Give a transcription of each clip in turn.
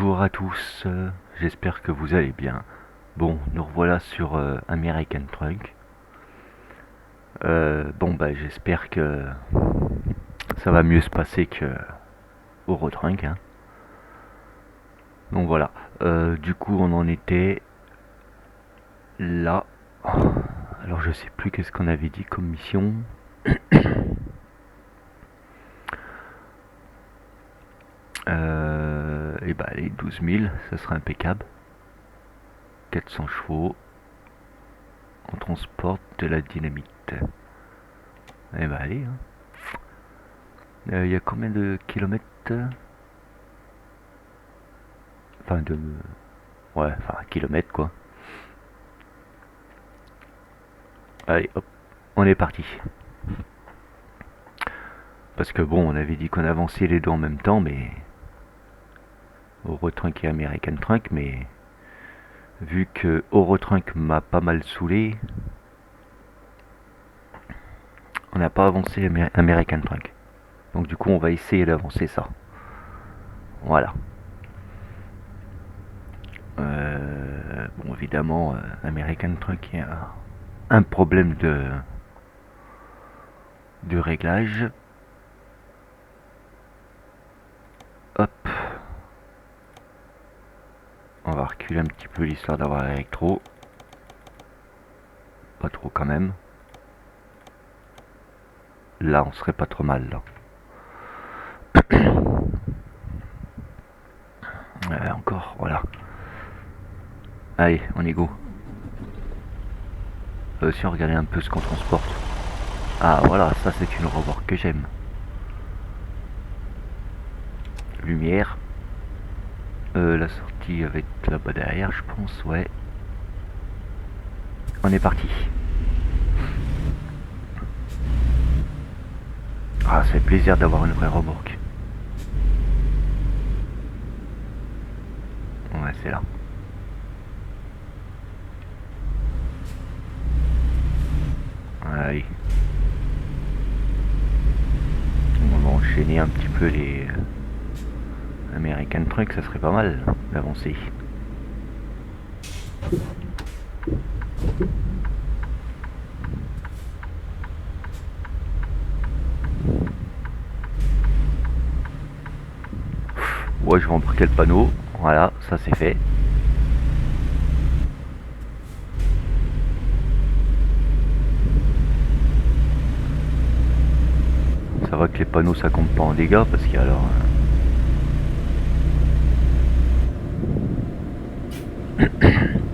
Bonjour à tous, j'espère que vous allez bien. Bon, nous revoilà sur American Truck. J'espère que ça va mieux se passer que Eurotrunk, hein. Donc voilà, du coup on en était là. Alors je sais plus qu'est-ce qu'on avait dit comme mission. Et bah les 12 000, ça sera impeccable. 400 chevaux. On transporte de la dynamite. Eh bah allez, hein. Il y a combien de kilomètres? Enfin de... Ouais, enfin kilomètres quoi. Allez, hop, on est parti. Parce que bon, on avait dit qu'on avançait les deux en même temps, mais... Eurotrunk et American Trunk, mais... Vu que Eurotrunk m'a pas mal saoulé, on n'a pas avancé American Trunk. Donc du coup, on va essayer d'avancer ça. Voilà. Bon, évidemment, American Trunk, il y a un problème de réglage. Hop. On va reculer un petit peu l'histoire d'avoir l'électro. Pas trop quand même. Là, on serait pas trop mal là. Encore, voilà. Allez, on y go. Si on regardait un peu ce qu'on transporte. Ah voilà, ça c'est une remorque que j'aime. Lumière. La sortie va être là-bas derrière, je pense, ouais. On est parti. Ah, ça fait plaisir d'avoir une vraie remorque. Ouais, c'est là. Allez. On va enchaîner un petit peu les American Truck, ça serait pas mal d'avancer. Ouais, je vais embarquer le panneau. Voilà, ça c'est fait. Ça va que les panneaux ça compte pas en dégâts parce qu'alors...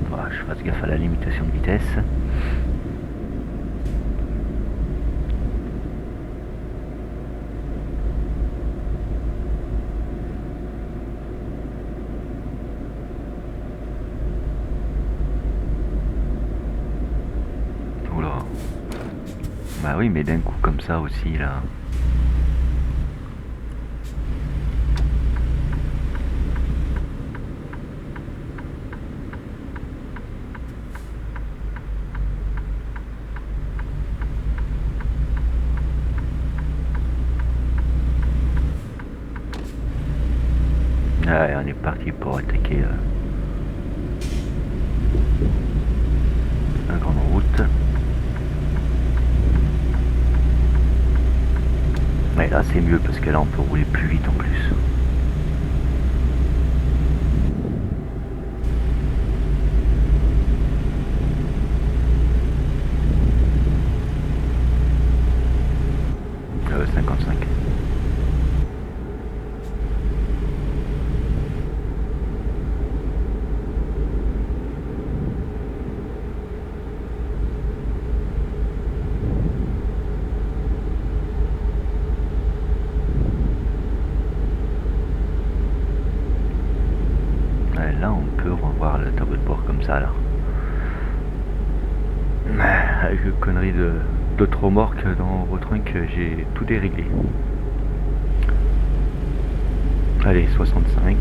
Voilà, je fasse gaffe à la limitation de vitesse. Oula. Bah oui, mais d'un coup comme ça aussi là. Allez, on est parti pour attaquer la grande route. Mais là c'est mieux parce que là on peut rouler plus vite en plus. Euh, 55. Là on peut revoir le tableau de bord comme ça là. Avec une connerie d'autres remorques dans Eurotrunk, j'ai tout déréglé. Allez, 65.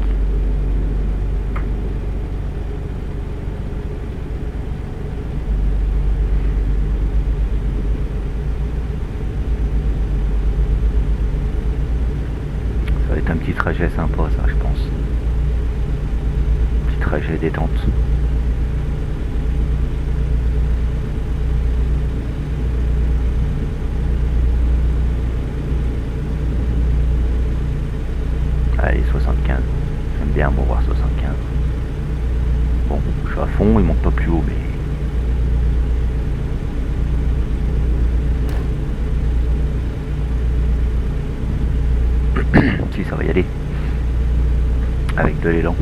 Ça va être un petit trajet sympa ça, je pense. trajet détente. Allez, 75. J'aime bien voir 75. Bon, je suis à fond, il monte pas plus haut, mais... si, ça va y aller. Avec de l'élan.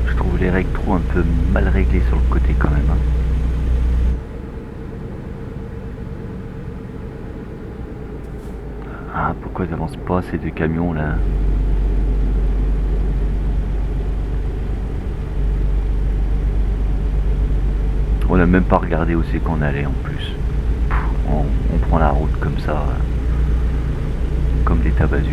Je trouve les rectros un peu mal réglés sur le côté quand même. Hein. Ah, pourquoi ils avancent pas ces deux camions là? On n'a même pas regardé où c'est qu'on allait en plus. On prend la route comme ça, comme des tabasus.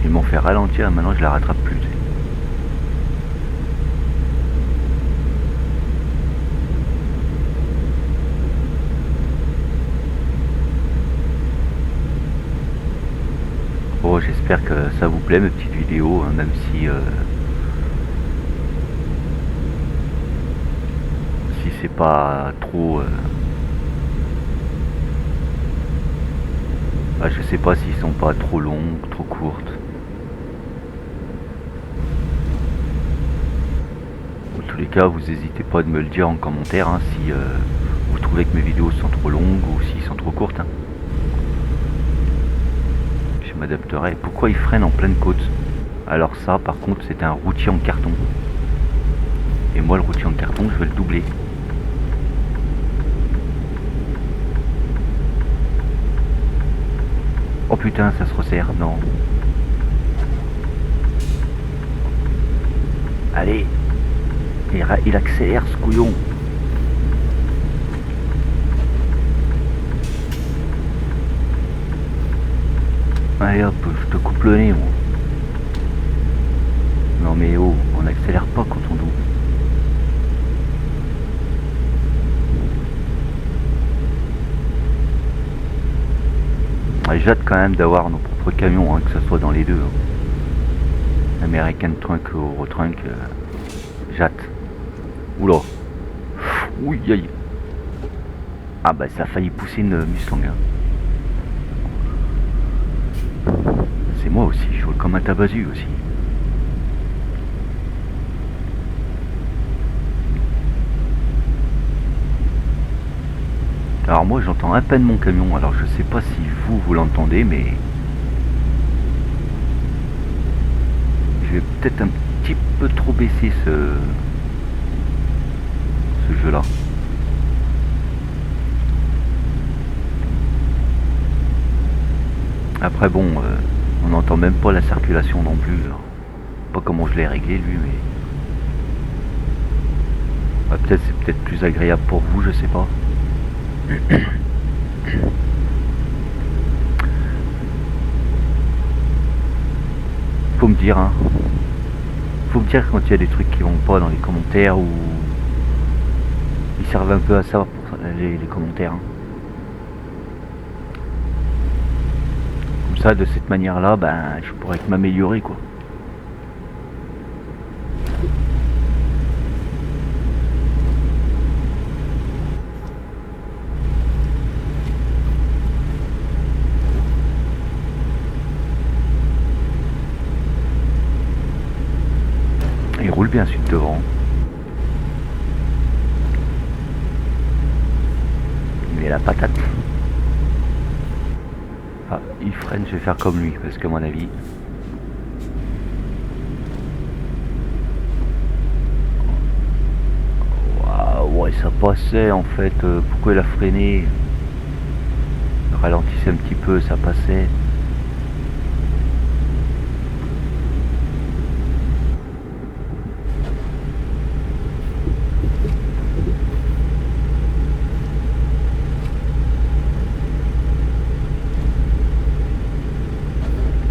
Ils m'ont fait ralentir, maintenant je la rattrape plus. Bon, j'espère que ça vous plaît mes petites vidéos, hein, même si c'est pas trop... je sais pas s'ils sont pas trop longues, trop courtes. En tous les cas, vous n'hésitez pas à me le dire en commentaire hein, si vous trouvez que mes vidéos sont trop longues ou s'ils sont trop courtes. Hein. Je m'adapterai. Pourquoi ils freinent en pleine côte? Alors ça, par contre, c'est un routier en carton. Et moi, le routier en carton, je vais le doubler. Oh putain, ça se resserre, non. Allez, il accélère ce couillon. Allez hop, je te coupe le nez, moi. Non mais oh, on n'accélère pas quand on double. J'ai hâte quand même d'avoir nos propres camions, hein, que ce soit dans les deux. Hein. American Trunk ou Eurotrunk, j'ai hâte. Oula. Oui, aïe. Ah bah ça a failli pousser une Mustang. Hein. C'est moi aussi, je roule comme un tabasu aussi. Alors moi j'entends à peine mon camion, alors je sais pas si vous l'entendez, mais je vais peut-être un petit peu trop baisser ce jeu là. Après bon, on n'entend même pas la circulation non plus, alors. Pas comment je l'ai réglé lui, mais peut-être c'est peut-être plus agréable pour vous, je sais pas. Faut me dire, hein. Faut me dire quand il y a des trucs qui vont pas dans les commentaires ou ils servent un peu à ça pour les commentaires. Hein. Comme ça, de cette manière-là, ben, je pourrais m'améliorer quoi. Il roule bien celui de devant. Il met la patate. Ah, il freine, je vais faire comme lui, parce qu'à mon avis... Waouh, ouais, ça passait en fait. Pourquoi il a freiné? Ralentissait un petit peu, ça passait.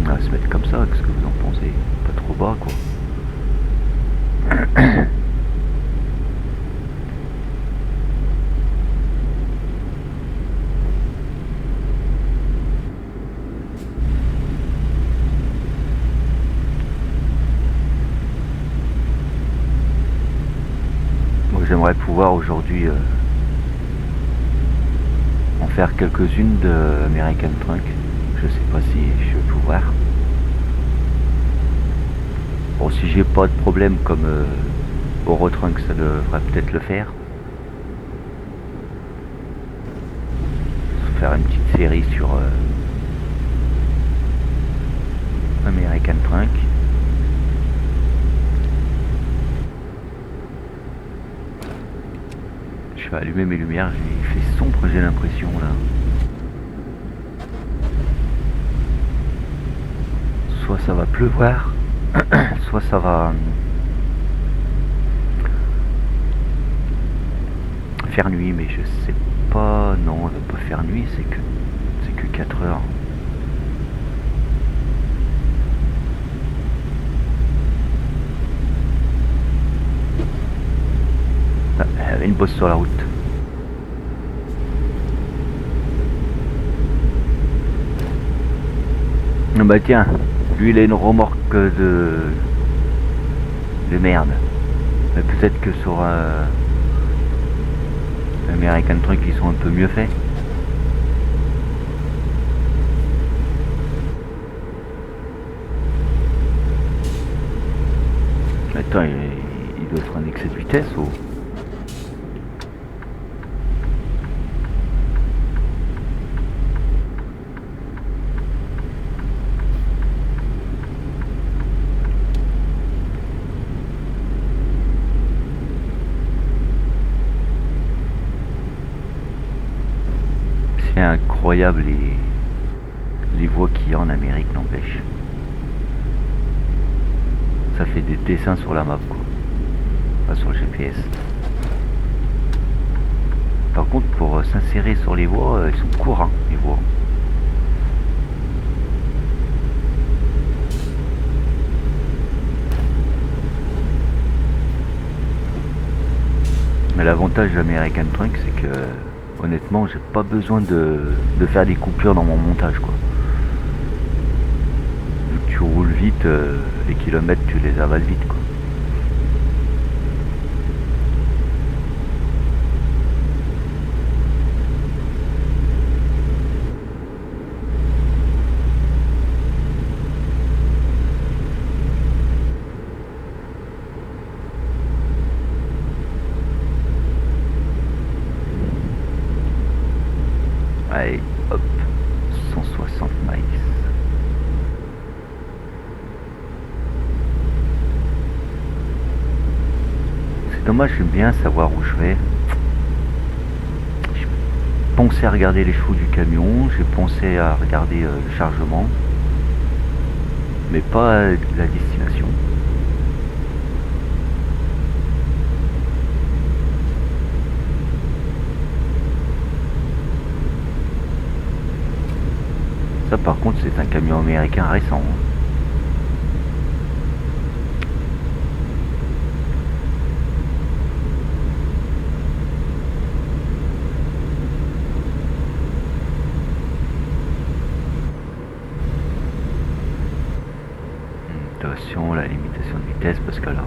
On va se mettre comme ça, qu'est-ce que vous en pensez? Pas j'aimerais pouvoir aujourd'hui en faire quelques-unes de American Truck. Je sais pas si je vais pouvoir. Bon, si j'ai pas de problème comme Eurotrunk, ça devrait peut-être le faire. Faire une petite série sur American Truck. Je vais allumer mes lumières, il fait sombre, j'ai l'impression là. Soit ça va pleuvoir, soit ça va faire nuit, mais je sais pas. Non, on va pas faire nuit, c'est que 4 heures. Ah, il y avait une bosse sur la route. Ah bah tiens, lui il a une remorque de merde. Mais peut-être que sur American Truck ils sont un peu mieux faits. Attends, il doit être un excès de vitesse ou... C'est incroyable les voies qu'il y a en Amérique, n'empêche. Ça fait des dessins sur la map, quoi. Pas sur le GPS. Par contre, pour s'insérer sur les voies, ils sont courts, hein, les voies. Mais l'avantage de l'American Truck, c'est que honnêtement, j'ai pas besoin de faire des coupures dans mon montage, quoi. Vu que tu roules vite, les kilomètres, tu les avales vite, quoi. Allez, hop, 160 miles. C'est dommage, j'aime bien savoir où je vais. J'ai pensé à regarder les chevaux du camion, j'ai pensé à regarder le chargement, mais pas la destination. Ça par contre c'est un camion américain récent, hein. Attention, la limitation de vitesse parce que alors...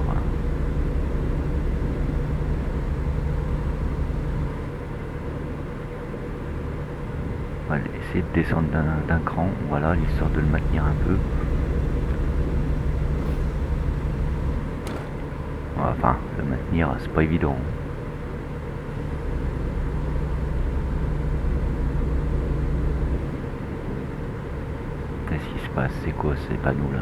on va essayer de descendre d'un cran, voilà, l'histoire de le maintenir un peu. Enfin, le maintenir, c'est pas évident. Qu'est-ce qui se passe? C'est quoi ces panneaux là?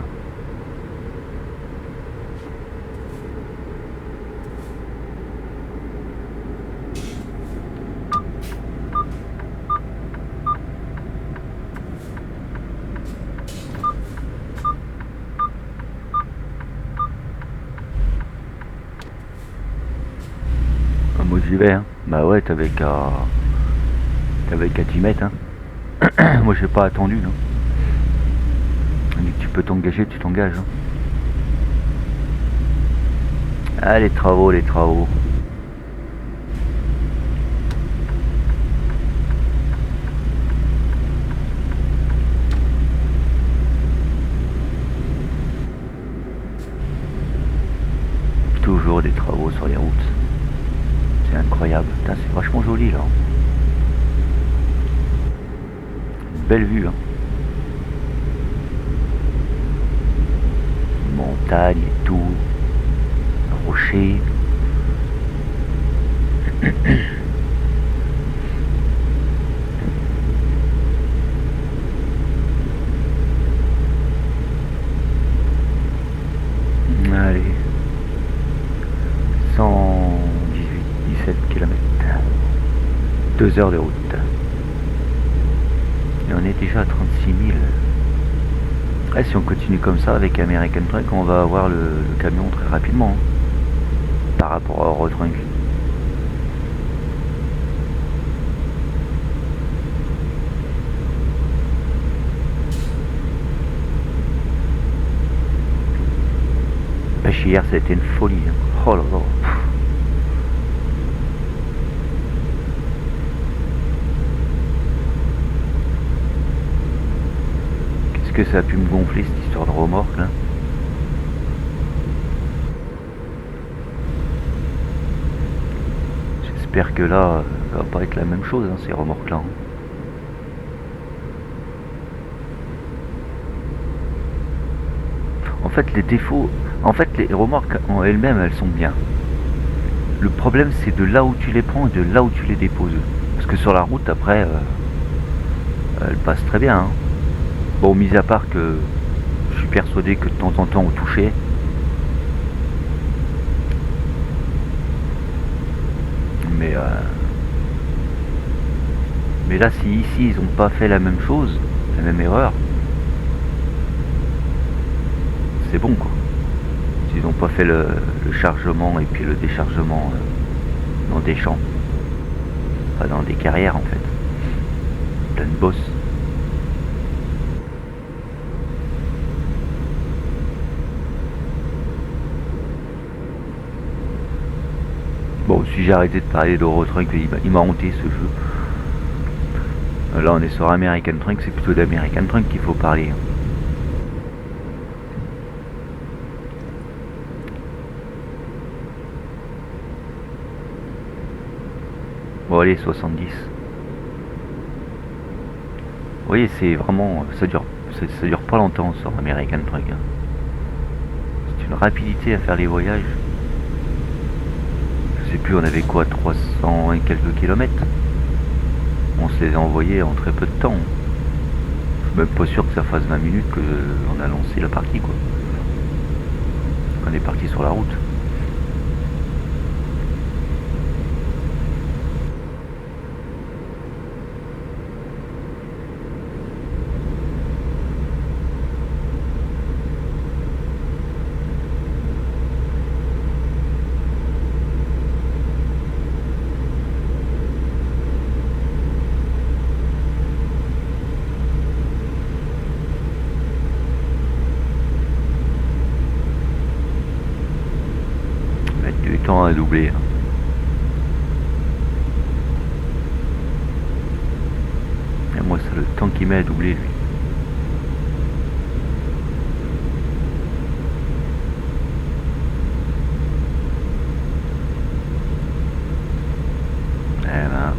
Moi j'y vais, hein. Bah ouais, t'avais qu'à 10 mètres, hein. Moi j'ai pas attendu, hein. Dès que tu peux t'engager, tu t'engages, hein. Ah, les travaux, les travaux. Toujours des travaux sur les routes. incroyable. Putain, c'est vachement joli là. Une belle vue, hein. Montagne et tout. Rocher. Allez. 118, 17 km. 2 heures de route. Et on est déjà à 36 000. Ouais, si on continue comme ça avec American Truck, on va avoir le camion très rapidement. Hein, par rapport au Eurotrunk. Pêche hier, ça a été une folie. Hein. Oh là là. Qu'est-ce que ça a pu me gonfler cette histoire de remorque là. J'espère que là, ça va pas être la même chose, hein, ces remorques là. Hein. En fait, les défauts, en fait, les remorques en elles-mêmes, elles sont bien. Le problème, c'est de là où tu les prends et de là où tu les déposes. Parce que sur la route, après, elles passent très bien. Hein. Bon, mis à part que je suis persuadé que de temps en temps, on touchait. Mais là, si ici, ils n'ont pas fait la même chose, la même erreur, c'est bon, quoi. S'ils n'ont pas fait le chargement et puis le déchargement dans des champs, pas dans des carrières en fait, plein de bosses. Bon, si j'ai arrêté de parler d'Eurotrunk, il m'a hanté ce jeu. Là on est sur American Truck, c'est plutôt d'American Truck qu'il faut parler. Bon allez, 70. Vous voyez, c'est vraiment... ça dure pas longtemps sur American Truck. Hein. C'est une rapidité à faire les voyages. Je sais plus, on avait quoi, 300 et quelques kilomètres. On se les a envoyés en très peu de temps. Je suis même pas sûr que ça fasse 20 minutes qu'on a lancé la partie, quoi. On est parti sur la route. À doubler. Et moi, c'est le temps qu'il met à doubler, lui. Eh ben.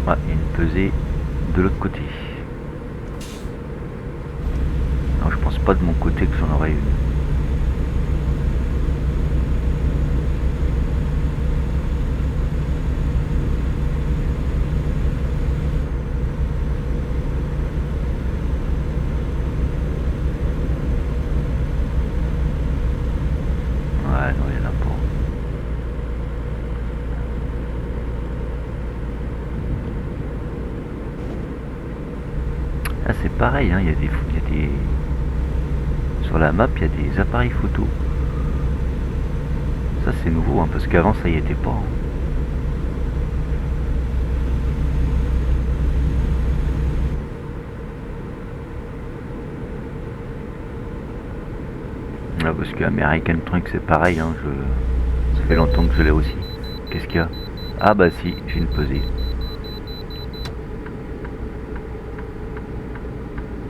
Ouais, il y a une pesée de l'autre côté. Non, je pense pas de mon côté que j'en aurais une. Là c'est pareil, hein, il y a des... Sur la map, il y a des appareils photo. Ça c'est nouveau, hein, parce qu'avant ça y était pas. Hein. Ah, parce que American Truck c'est pareil, hein, ça fait longtemps que je l'ai aussi. Qu'est-ce qu'il y a? Ah bah si, j'ai une pesée.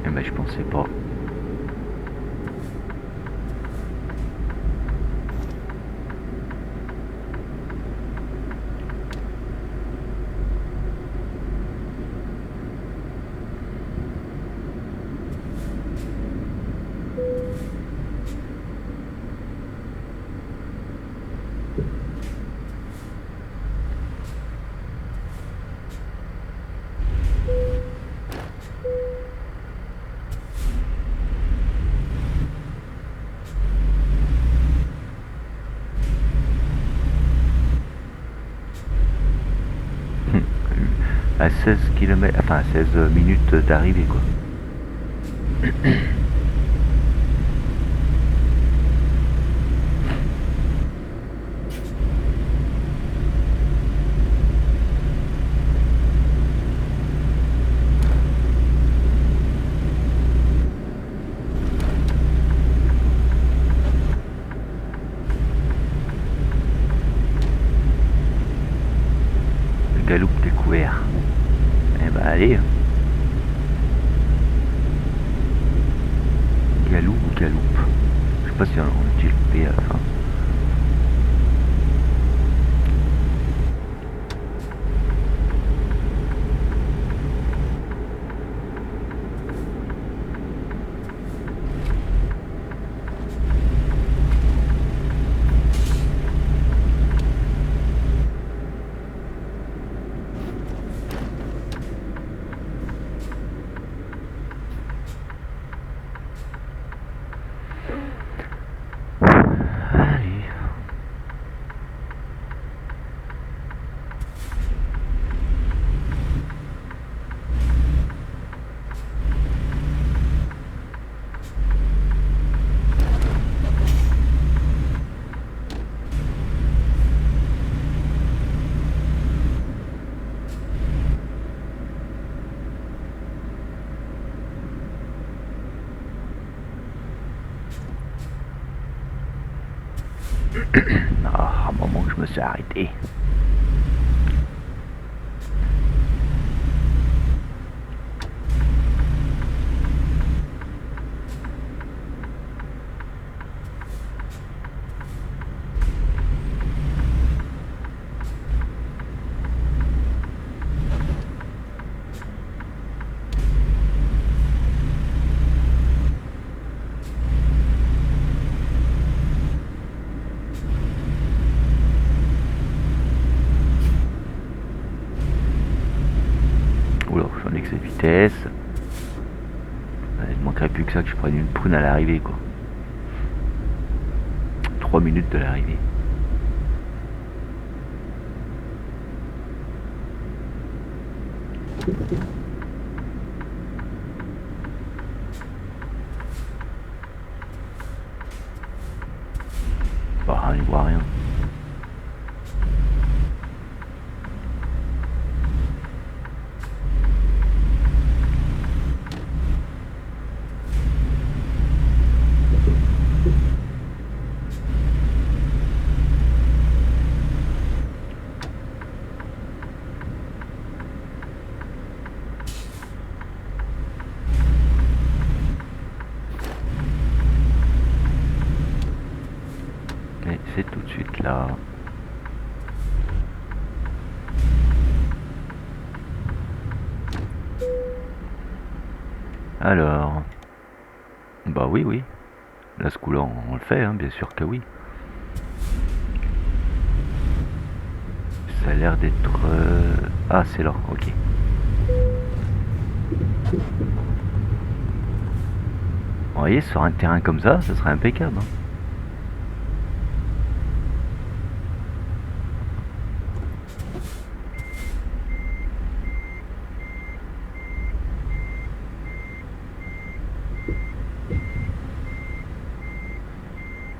Eh ben je pensais pas. à 16 km, enfin à 16 minutes d'arrivée quoi. Le Galoup découvert. Eh ben allez. Galou ou Galoup. Je sais pas si on dit le P à la fin. Allez. Ah, un moment que je me suis arrêté. Oula, je suis en excès de vitesse. Il ne manquerait plus que ça que je prenne une prune à l'arrivée quoi. 3 minutes de l'arrivée. Bah, il voit rien. Et c'est tout de suite là. Alors, bah oui, oui. Là, ce coup-là, on le fait, hein, bien sûr que oui. Ça a l'air d'être... Ah, c'est là, ok. Vous voyez, sur un terrain comme ça, ce serait impeccable. Hein.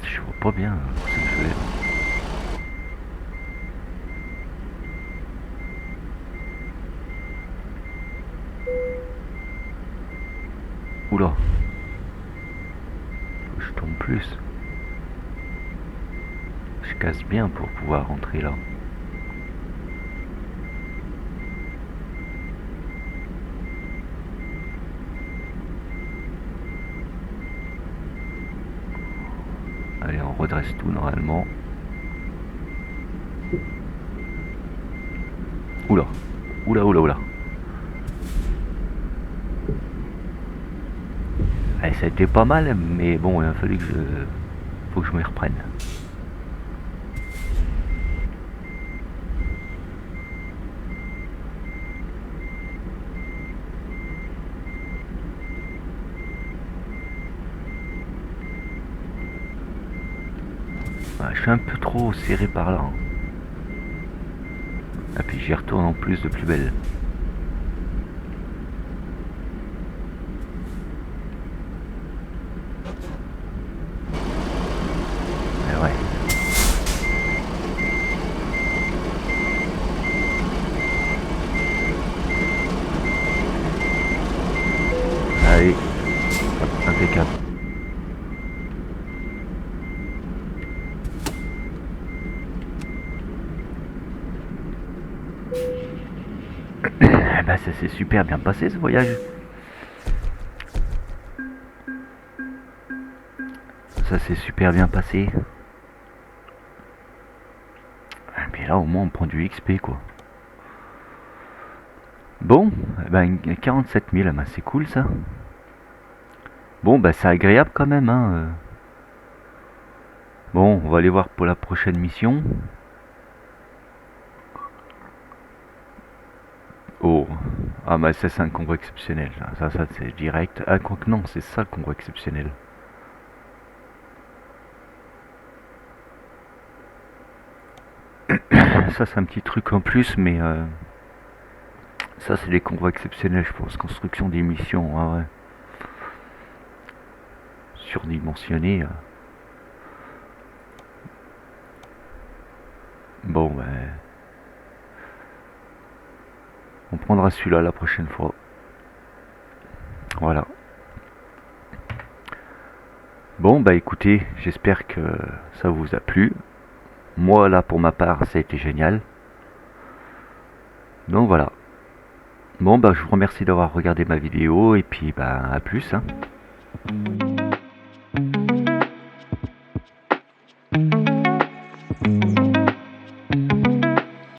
Je vois pas bien ce que je fais. Oula. Faut que je tombe plus. Je casse bien pour pouvoir rentrer là. Allez, on redresse tout normalement. Oula. Oula, oula, oula. Allez, ça a été pas mal, mais bon, il a fallu que je... Faut que je m'y reprenne. Ouais, je suis un peu trop serré par là. Hein. Et puis j'y retourne en plus de plus belle. Bah ça s'est super bien passé ce voyage. Ça s'est super bien passé. Et puis là au moins on prend du XP quoi. Bon, ben 47 000, bah, c'est cool ça. Bon bah c'est agréable quand même hein. Bon, on va aller voir pour la prochaine mission. Oh, ah bah ça c'est un convoi exceptionnel. Ça c'est direct. Ah quoi que non, c'est ça le convoi exceptionnel. Ça c'est un petit truc en plus, mais ça c'est des convois exceptionnels, je pense. Construction des missions, ah ouais. Surdimensionné. Bon, ben, on prendra celui-là la prochaine fois. Voilà. Bon, bah écoutez, j'espère que ça vous a plu. Moi, là, pour ma part, ça a été génial. Donc voilà. Bon, bah je vous remercie d'avoir regardé ma vidéo et puis, bah à plus, hein.